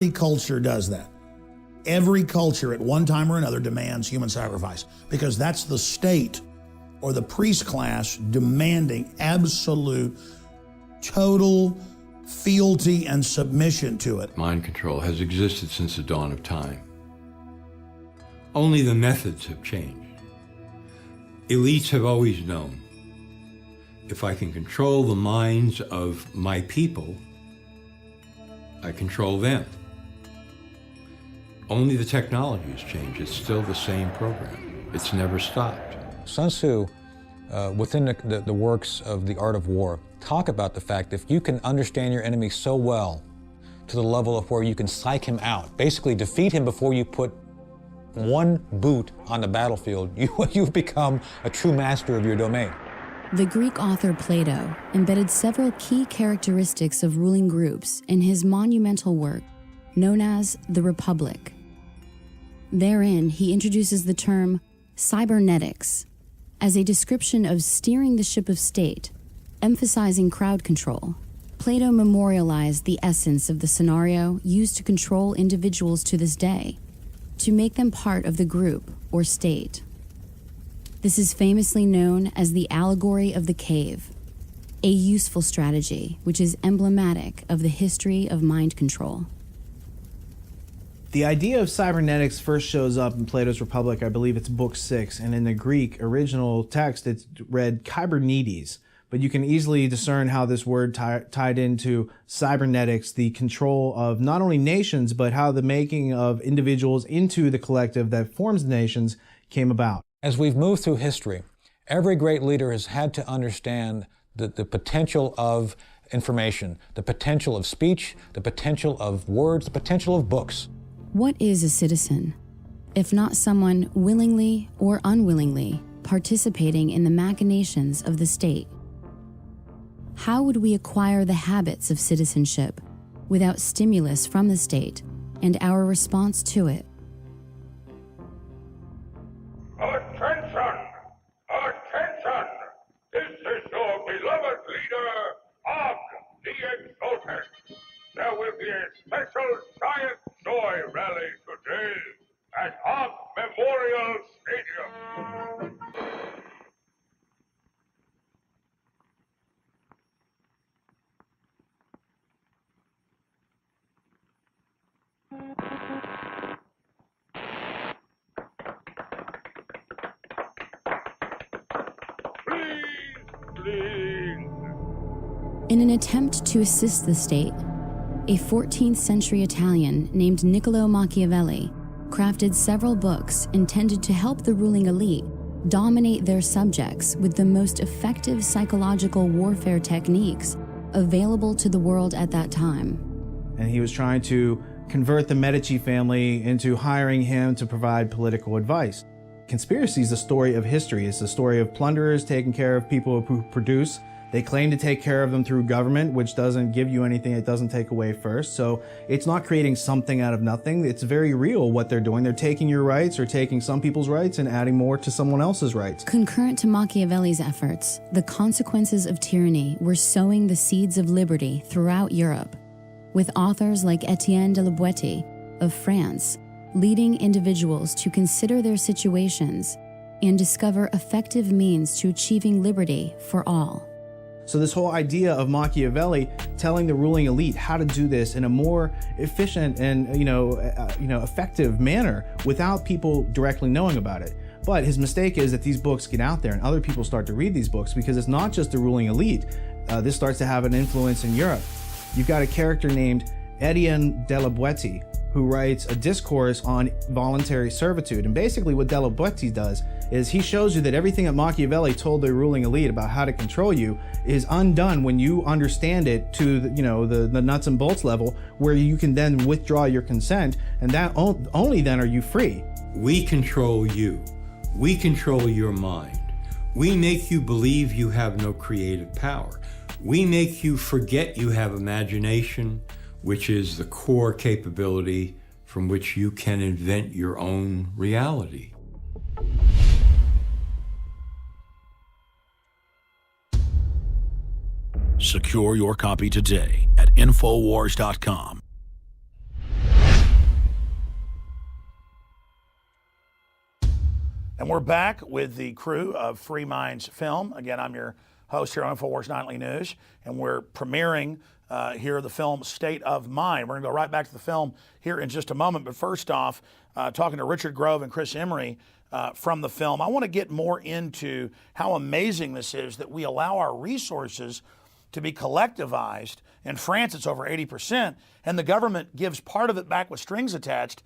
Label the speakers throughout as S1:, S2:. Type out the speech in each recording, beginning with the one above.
S1: Every culture does that. Every culture at one time or another demands human sacrifice because that's the state or the priest class demanding absolute, total fealty and submission to it.
S2: Mind control has existed since the dawn of time. Only the methods have changed. Elites have always known, if I can control the minds of my people, I control them. Only the technology has changed. It's still the same program. It's never stopped.
S3: Sun Tzu, within the works of The Art of War, talk about the fact that if you can understand your enemy so well to the level of where you can psych him out, basically defeat him before you put one boot on the battlefield, you've become a true master of your domain.
S4: The Greek author Plato embedded several key characteristics of ruling groups in his monumental work known as The Republic. Therein, he introduces the term cybernetics as a description of steering the ship of state, emphasizing crowd control. Plato memorialized the essence of the scenario used to control individuals to this day, to make them part of the group or state. This is famously known as the allegory of the cave, a useful strategy which is emblematic of the history of mind control.
S5: The idea of cybernetics first shows up in Plato's Republic, I believe it's book 6, and in the Greek original text it's read kybernetes, but you can easily discern how this word tied into cybernetics, the control of not only nations, but how the making of individuals into the collective that forms nations came about.
S3: As we've moved through history, every great leader has had to understand the potential of information, the potential of speech, the potential of words, the potential of books.
S4: What is a citizen, if not someone willingly or unwillingly participating in the machinations of the state? How would we acquire the habits of citizenship without stimulus from the state and our response to it?
S6: Attention! Attention! This is your beloved leader, Og the Exalted. There will be a special Giant Joy rally today at Og Memorial Stadium. Please.
S4: In an attempt to assist the state, a 14th century Italian named Niccolo Machiavelli crafted several books intended to help the ruling elite dominate their subjects with the most effective psychological warfare techniques available to the world at that time.
S5: And he was trying to convert the Medici family into hiring him to provide political advice. Conspiracy is the story of history. It's the story of plunderers taking care of people who produce. They claim to take care of them through government, which doesn't give you anything, it doesn't take away first. So it's not creating something out of nothing. It's very real what they're doing. They're taking your rights or taking some people's rights and adding more to someone else's rights.
S4: Concurrent to Machiavelli's efforts, the consequences of tyranny were sowing the seeds of liberty throughout Europe, with authors like Etienne de la Boétie of France leading individuals to consider their situations and discover effective means to achieving liberty for all.
S5: So this whole idea of Machiavelli telling the ruling elite how to do this in a more efficient and effective manner without people directly knowing about it. But his mistake is that these books get out there and other people start to read these books because it's not just the ruling elite. This starts to have an influence in Europe. You've got a character named Etienne de la Boétie who writes a discourse on voluntary servitude. And basically what de la Boétie does is he shows you that everything that Machiavelli told the ruling elite about how to control you is undone when you understand it to the nuts and bolts level, where you can then withdraw your consent, and that only then are you free.
S2: We control you. We control your mind. We make you believe you have no creative power. We make you forget you have imagination, which is the core capability from which you can invent your own reality.
S7: Secure your copy today at Infowars.com.
S1: And we're back with the crew of Free Minds Film. Again, I'm your host here on InfoWars Nightly News, and we're premiering here the film State of Mind. We're going to go right back to the film here in just a moment. But first off, talking to Richard Grove and Chris Emery from the film, I want to get more into how amazing this is that we allow our resources to be collectivized. In France, it's over 80%, and the government gives part of it back with strings attached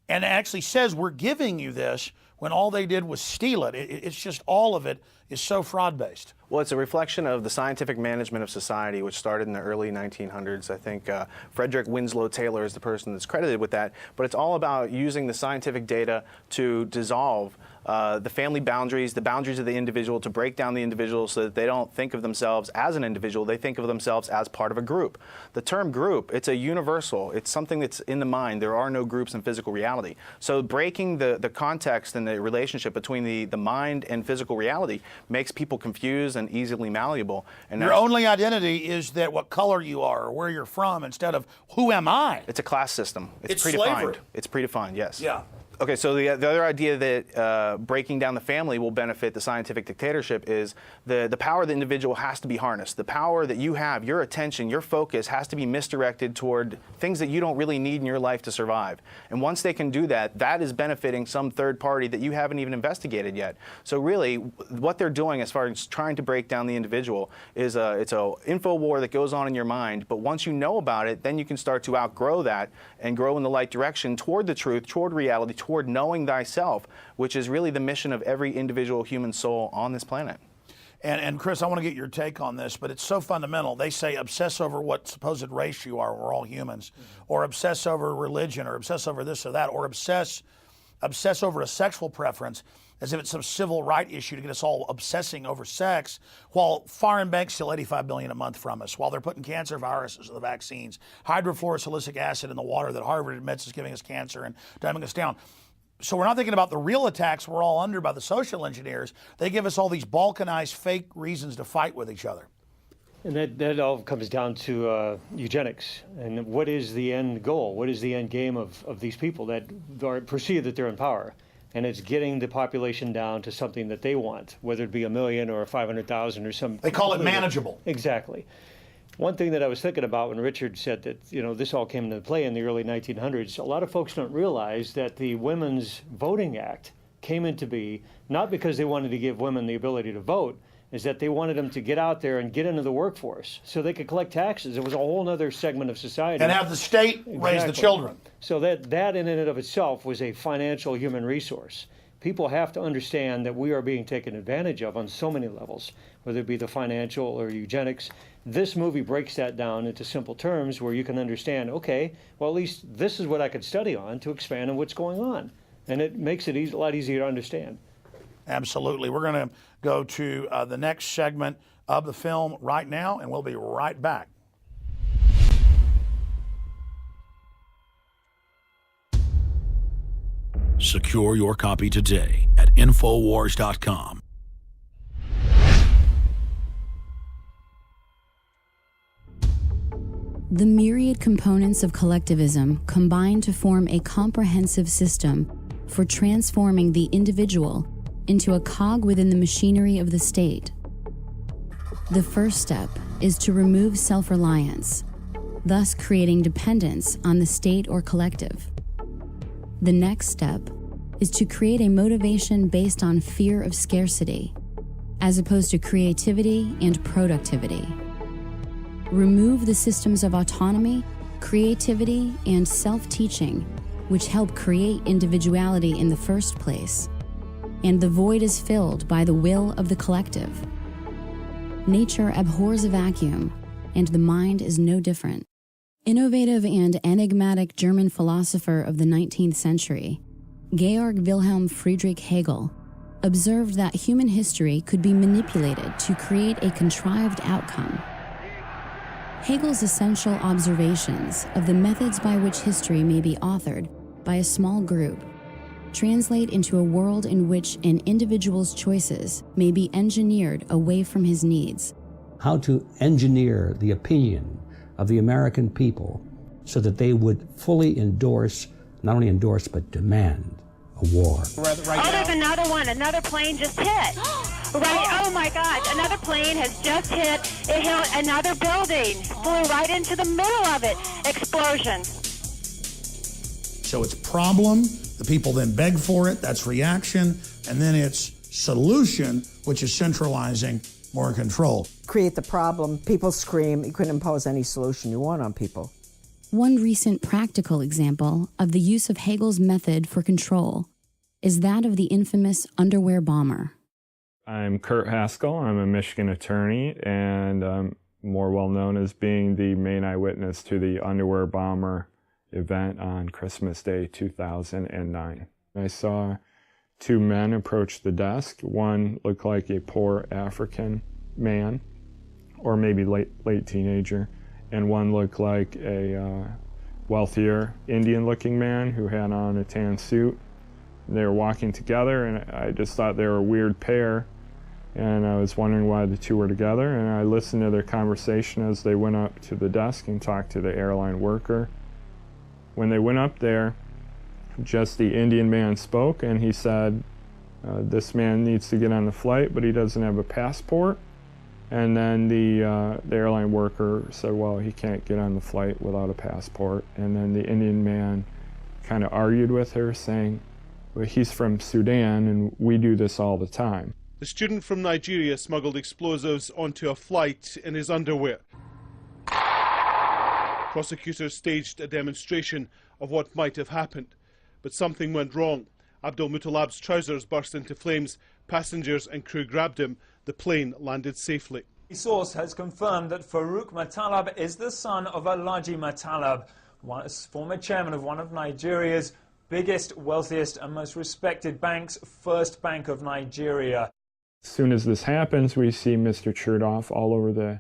S1: and actually says, we're giving you this, when all they did was steal it. It's just all of it is so fraud-based.
S7: Well, it's a reflection of the scientific management of society, which started in the early 1900s. I think Frederick Winslow Taylor is the person that's credited with that. But it's all about using the scientific data to dissolve the family boundaries, the boundaries of the individual, to break down the individual so that they don't think of themselves as an individual, they think of themselves as part of a group. The term group, it's a universal, it's something that's in the mind. There are no groups in physical reality. So breaking the context and the relationship between the mind and physical reality makes people confused and easily malleable. And
S1: your only identity is that what color you are or where you're from instead of who am I?
S7: It's a class system. It's predefined.
S1: Slavery.
S7: It's predefined, yes.
S1: Yeah.
S7: Okay, so the other idea that breaking down the family will benefit the scientific dictatorship is the power of the individual has to be harnessed. The power that you have, your attention, your focus has to be misdirected toward things that you don't really need in your life to survive. And once they can do that, that is benefiting some third party that you haven't even investigated yet. So really, what they're doing as far as trying to break down the individual is it's a info war that goes on in your mind. But once you know about it, then you can start to outgrow that and grow in the right direction toward the truth, toward reality, toward knowing thyself, which is really the mission of every individual human soul on this planet.
S1: And Chris, I want to get your take on this, but it's so fundamental. They say obsess over what supposed race you are, we're all humans, or obsess over religion, or obsess over this or that, or obsess over a sexual preference as if it's some civil right issue to get us all obsessing over sex, while foreign banks steal $85 billion a month from us, while they're putting cancer viruses in the vaccines, hydrofluorosilicic acid in the water that Harvard admits is giving us cancer and dumbing us down. So we're not thinking about the real attacks we're all under by the social engineers. They give us all these balkanized fake reasons to fight with each other.
S8: And that all comes down to eugenics. And what is the end goal? What is the end game of these people that perceive that they're in power? And it's getting the population down to something that they want, whether it be 1 million or 500,000 or some.
S1: They call it manageable.
S8: Exactly. One thing that I was thinking about when Richard said that, this all came into play in the early 1900s, a lot of folks don't realize that the Women's Voting Act came into being not because they wanted to give women the ability to vote, is that they wanted them to get out there and get into the workforce so they could collect taxes. It was a whole other segment of society.
S1: And have the state raise the children.
S8: So that in and of itself was a financial human resource. People have to understand that we are being taken advantage of on so many levels, whether it be the financial or eugenics. This movie breaks that down into simple terms where you can understand, okay, well, at least this is what I could study on to expand on what's going on. And it makes it a lot easier to understand.
S1: Absolutely. We're going to go to the next segment of the film right now, and we'll be right back.
S9: Secure your copy today at Infowars.com.
S4: The myriad components of collectivism combine to form a comprehensive system for transforming the individual into a cog within the machinery of the state. The first step is to remove self-reliance, thus creating dependence on the state or collective. The next step is to create a motivation based on fear of scarcity, as opposed to creativity and productivity. Remove the systems of autonomy, creativity, and self-teaching, which help create individuality in the first place, and the void is filled by the will of the collective. Nature abhors a vacuum, and the mind is no different. Innovative and enigmatic German philosopher of the 19th century, Georg Wilhelm Friedrich Hegel, observed that human history could be manipulated to create a contrived outcome. Hegel's essential observations of the methods by which history may be authored by a small group translate into a world in which an individual's choices may be engineered away from his needs.
S10: How to engineer the opinion of the American people so that they would fully endorse, not only endorse, but demand war.
S11: There's another one. Another plane just hit. Right. Oh my God. Another plane has just hit. It hit another building. Flew right into the middle of it. Explosion.
S1: So it's problem. The people then beg for it. That's reaction. And then it's solution, which is centralizing more control.
S12: Create the problem. People scream. You couldn't impose any solution you want on people.
S4: One recent practical example of the use of Hegel's method for control is that of the infamous underwear bomber.
S13: I'm Kurt Haskell. I'm a Michigan attorney, and I'm more well known as being the main eyewitness to the underwear bomber event on Christmas Day 2009. I saw two men approach the desk. One looked like a poor African man, or maybe late teenager, and one looked like a wealthier Indian-looking man who had on a tan suit. They were walking together, and I just thought they were a weird pair, and I was wondering why the two were together, and I listened to their conversation as they went up to the desk and talked to the airline worker. When they went up there, just the Indian man spoke, and he said, this man needs to get on the flight, but he doesn't have a passport. And then the airline worker said, well, he can't get on the flight without a passport. And then the Indian man kind of argued with her, saying, well, he's from Sudan, and we do this all the time.
S14: The student from Nigeria smuggled explosives onto a flight in his underwear. Prosecutors staged a demonstration of what might have happened, but something went wrong. Abdul Muttalab's trousers burst into flames. Passengers and crew grabbed him. The plane landed safely.
S15: A source has confirmed that Farouk Muttalab is the son of Alhaji Muttalab, former chairman of one of Nigeria's biggest, wealthiest and most respected banks, First Bank of Nigeria.
S13: As soon as this happens, we see Mr. Chertoff all over the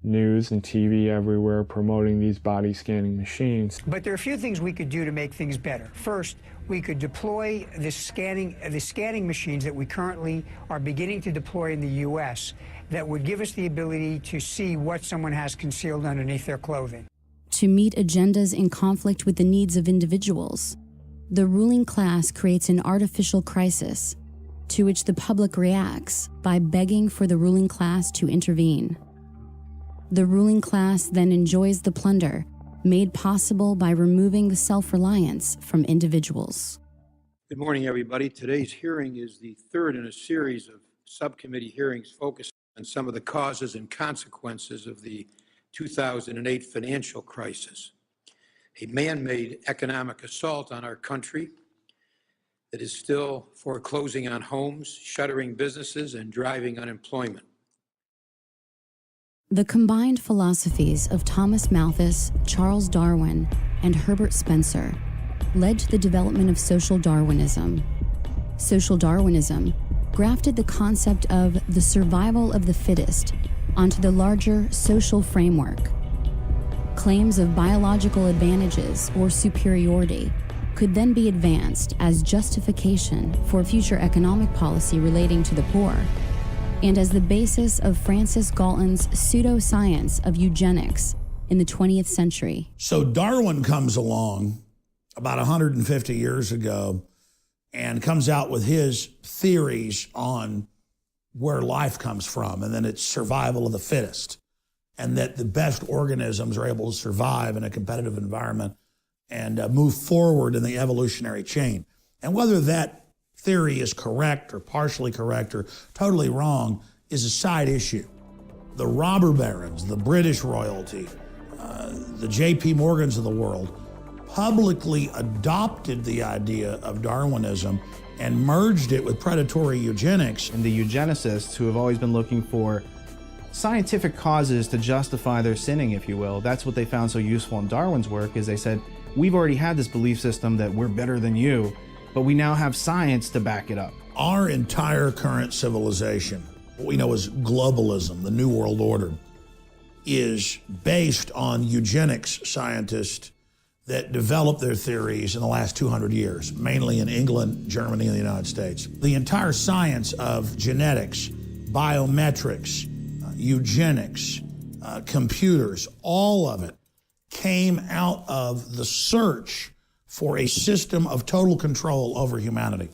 S13: news and TV everywhere promoting these body scanning machines.
S16: But there are a few things we could do to make things better. First, we could deploy the scanning machines that we currently are beginning to deploy in the U.S. that would give us the ability to see what someone has concealed underneath their clothing.
S4: To meet agendas in conflict with the needs of individuals, the ruling class creates an artificial crisis to which the public reacts by begging for the ruling class to intervene. The ruling class then enjoys the plunder made possible by removing the self-reliance from individuals.
S17: Good morning, everybody. Today's hearing is the third in a series of subcommittee hearings focused on some of the causes and consequences of the 2008 financial crisis, a man-made economic assault on our country that is still foreclosing on homes, shuttering businesses, and driving unemployment.
S4: The combined philosophies of Thomas Malthus, Charles Darwin, and Herbert Spencer led to the development of social Darwinism. Social Darwinism grafted the concept of the survival of the fittest onto the larger social framework. Claims of biological advantages or superiority could then be advanced as justification for future economic policy relating to the poor, and as the basis of Francis Galton's pseudoscience of eugenics in the 20th century.
S1: So Darwin comes along about 150 years ago and comes out with his theories on where life comes from, and then it's survival of the fittest, and that the best organisms are able to survive in a competitive environment and move forward in the evolutionary chain. And whether that theory is correct or partially correct or totally wrong is a side issue. The robber barons, the British royalty, the J.P. Morgans of the world publicly adopted the idea of Darwinism and merged it with predatory eugenics.
S5: And the eugenicists, who have always been looking for scientific causes to justify their sinning, if you will, that's what they found so useful in Darwin's work, is they said, we've already had this belief system that we're better than you, but we now have science to back it up.
S1: Our entire current civilization, what we know as globalism, the New World Order, is based on eugenics scientists that developed their theories in the last 200 years, mainly in England, Germany, and the United States. The entire science of genetics, biometrics, eugenics, computers, all of it came out of the search for a system of total control over humanity.